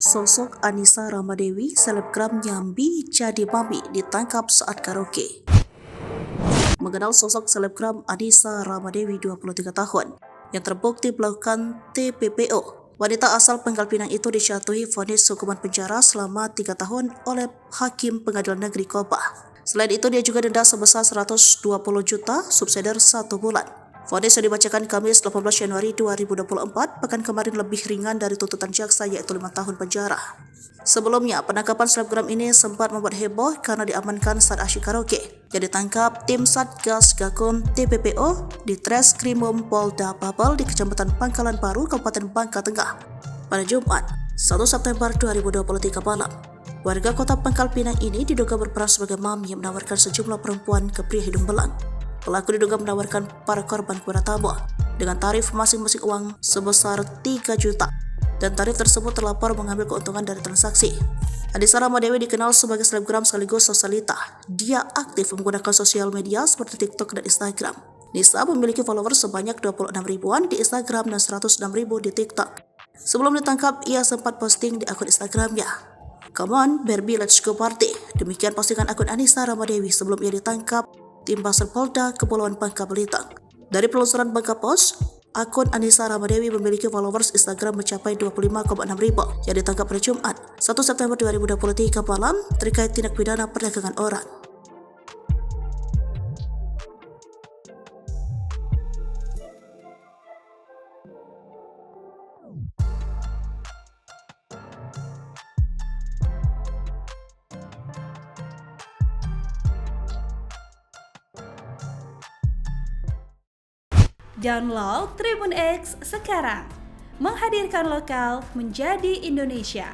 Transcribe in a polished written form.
Sosok Anissa Ramadewi, selebgram Nyambi jadi mami ditangkap saat karaoke. Mengenal sosok selebgram Anissa Ramadewi 23 tahun yang terbukti melakukan TPPO. Wanita asal Pangkal Pinang itu dijatuhi vonis hukuman penjara selama 3 tahun oleh Hakim Pengadilan Negeri Kobah. Selain itu, dia juga denda sebesar 120 juta subsidi 1 bulan. Vonis yang dibacakan Kamis 18 Januari 2024 pekan kemarin lebih ringan dari tuntutan jaksa, yaitu 5 tahun penjara. Sebelumnya, penangkapan selebgram ini sempat membuat heboh karena diamankan saat asyik karaoke. Jadi ditangkap tim Satgas Gakum TPPO di Treskrimum Polda Babel di Kecamatan Pangkalan Baru, Kabupaten Bangka Tengah pada Jumat 1 September 2023 malam. Warga kota Pangkal Pinang ini diduga berperan sebagai mami yang menawarkan sejumlah perempuan ke pria hidung belang. Pelaku diduga menawarkan para korban kepada tamu dengan tarif masing-masing uang sebesar 3 juta. Dan tarif tersebut terlapor mengambil keuntungan dari transaksi. Anissa Ramadewi dikenal sebagai selebgram sekaligus sosialita. Dia aktif menggunakan sosial media seperti TikTok dan Instagram. Nisa memiliki followers sebanyak 26 ribuan di Instagram dan 106 ribu di TikTok. Sebelum ditangkap, ia sempat posting di akun Instagramnya, "Come on, Barbie, let's go party." Demikian postingan akun Anissa Ramadewi sebelum ia ditangkap tim Basar Polda Kepulauan Bangka Belitung. Dari penelusuran Bangka Post, akun Anissa Ramadewi memiliki followers Instagram mencapai 25,6 ribu yang ditangkap pada Jumat 1 September 2023 malam terkait tindak pidana perdagangan orang. Download Tribun X sekarang, menghadirkan lokal menjadi Indonesia.